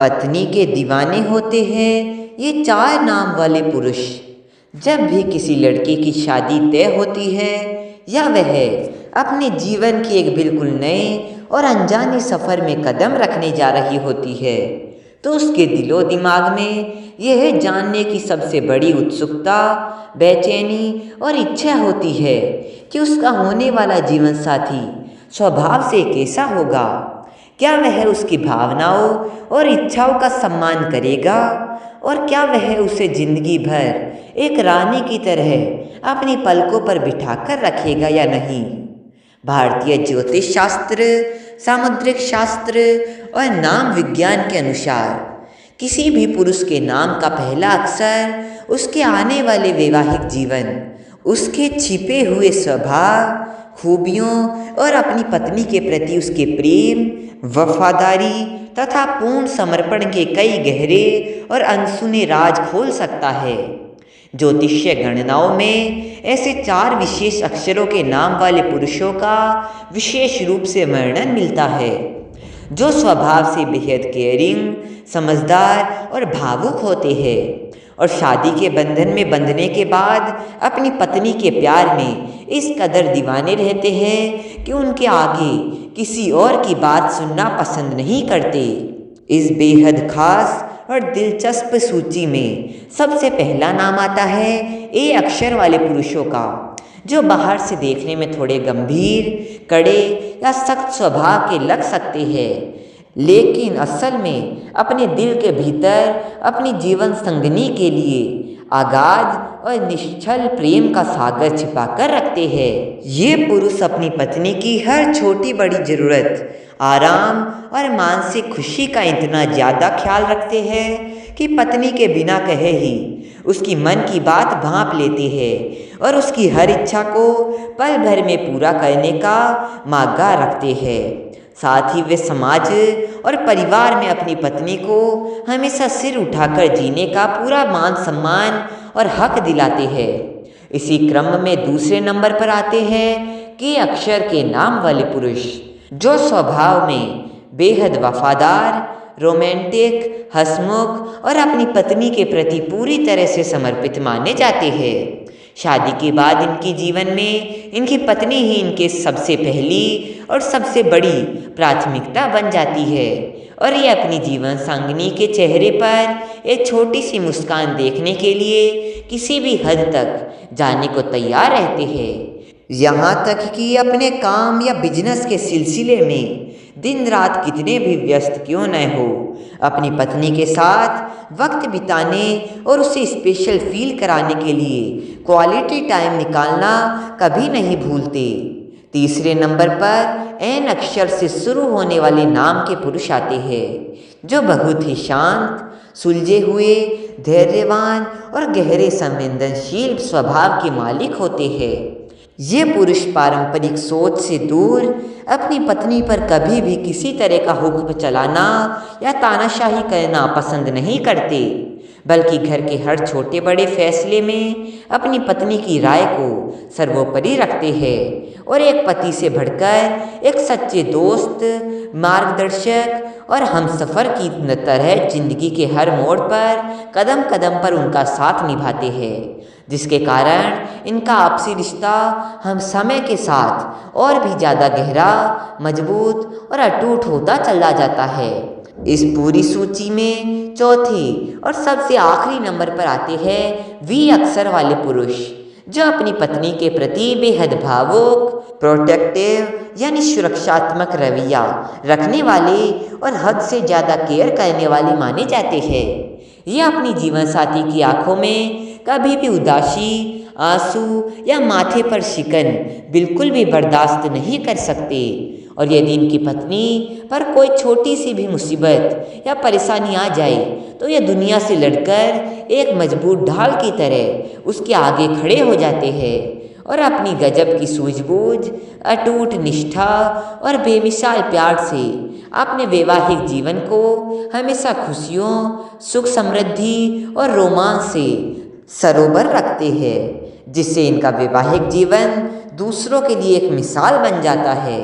पत्नी के दीवाने होते हैं ये चार नाम वाले पुरुष। जब भी किसी लड़के की शादी तय होती है या वह अपने जीवन के एक बिल्कुल नए और अनजाने सफ़र में कदम रखने जा रही होती है, तो उसके दिलो दिमाग में यह जानने की सबसे बड़ी उत्सुकता, बेचैनी और इच्छा होती है कि उसका होने वाला जीवन साथी स्वभाव से कैसा होगा। क्या वह उसकी भावनाओं और इच्छाओं का सम्मान करेगा और क्या वह उसे जिंदगी भर एक रानी की तरह अपनी पलकों पर बिठाकर रखेगा या नहीं। भारतीय ज्योतिष शास्त्र, सामुद्रिक शास्त्र और नाम विज्ञान के अनुसार किसी भी पुरुष के नाम का पहला अक्षर उसके आने वाले वैवाहिक जीवन, उसके छिपे हुए स्वभाव, खूबियों और अपनी पत्नी के प्रति उसके प्रेम, वफादारी तथा पूर्ण समर्पण के कई गहरे और अनसुने राज खोल सकता है। ज्योतिषीय गणनाओं में ऐसे चार विशेष अक्षरों के नाम वाले पुरुषों का विशेष रूप से वर्णन मिलता है, जो स्वभाव से बेहद केयरिंग, समझदार और भावुक होते हैं और शादी के बंधन में बंधने के बाद अपनी पत्नी के प्यार में इस कदर दीवाने रहते हैं कि उनके आगे किसी और की बात सुनना पसंद नहीं करते। इस बेहद खास और दिलचस्प सूची में सबसे पहला नाम आता है ए अक्षर वाले पुरुषों का, जो बाहर से देखने में थोड़े गंभीर, कड़े या सख्त स्वभाव के लग सकते हैं, लेकिन असल में अपने दिल के भीतर अपनी जीवन संगनी के लिए अगाध और निश्चल प्रेम का सागर छिपा कर रखते हैं। ये पुरुष अपनी पत्नी की हर छोटी बड़ी जरूरत, आराम और मानसिक खुशी का इतना ज़्यादा ख्याल रखते हैं कि पत्नी के बिना कहे ही उसकी मन की बात भांप लेते हैं और उसकी हर इच्छा को पल भर में पूरा करने का मांगा रखते हैं। साथ ही वे समाज और परिवार में अपनी पत्नी को हमेशा सिर उठाकर जीने का पूरा मान सम्मान और हक दिलाते हैं। इसी क्रम में दूसरे नंबर पर आते हैं के अक्षर के नाम वाले पुरुष, जो स्वभाव में बेहद वफादार, रोमांटिक, हंसमुख और अपनी पत्नी के प्रति पूरी तरह से समर्पित माने जाते हैं। शादी के बाद इनके जीवन में इनकी पत्नी ही इनके सबसे पहली और सबसे बड़ी प्राथमिकता बन जाती है और ये अपनी जीवन संगिनी के चेहरे पर एक छोटी सी मुस्कान देखने के लिए किसी भी हद तक जाने को तैयार रहते हैं। यहाँ तक कि अपने काम या बिजनेस के सिलसिले में दिन रात कितने भी व्यस्त क्यों न हो, अपनी पत्नी के साथ वक्त बिताने और उसे स्पेशल फील कराने के लिए क्वालिटी टाइम निकालना कभी नहीं भूलते। तीसरे नंबर पर एन अक्षर से शुरू होने वाले नाम के पुरुष आते हैं, जो बहुत ही शांत, सुलझे हुए, धैर्यवान और गहरे संवेदनशील स्वभाव के मालिक होते हैं। ये पुरुष पारंपरिक सोच से दूर अपनी पत्नी पर कभी भी किसी तरह का हुक्म चलाना या तानाशाही करना पसंद नहीं करते, बल्कि घर के हर छोटे बड़े फैसले में अपनी पत्नी की राय को सर्वोपरि रखते हैं और एक पति से बढ़कर एक सच्चे दोस्त, मार्गदर्शक और हमसफ़र की तरह जिंदगी के हर मोड़ पर कदम कदम पर उनका साथ निभाते हैं, जिसके कारण इनका आपसी रिश्ता हम समय के साथ और भी ज़्यादा गहरा, मजबूत और अटूट होता चला जाता है। इस पूरी सूची में चौथे और सबसे आखिरी नंबर पर आते हैं वी अक्षर वाले पुरुष, जो अपनी पत्नी के प्रति बेहद भावुक, प्रोटेक्टिव यानी सुरक्षात्मक रवैया रखने वाले और हद से ज़्यादा केयर करने वाले माने जाते हैं। ये अपनी जीवन साथी की आंखों में कभी भी उदासी, आंसू या माथे पर शिकन बिल्कुल भी बर्दाश्त नहीं कर सकते और यदि इनकी पत्नी पर कोई छोटी सी भी मुसीबत या परेशानी आ जाए तो ये दुनिया से लड़कर एक मजबूत ढाल की तरह उसके आगे खड़े हो जाते हैं और अपनी गजब की सूझबूझ, अटूट निष्ठा और बेमिसाल प्यार से अपने वैवाहिक जीवन को हमेशा खुशियों, सुख समृद्धि और रोमांच से सरोवर रखते हैं, जिससे इनका वैवाहिक जीवन दूसरों के लिए एक मिसाल बन जाता है।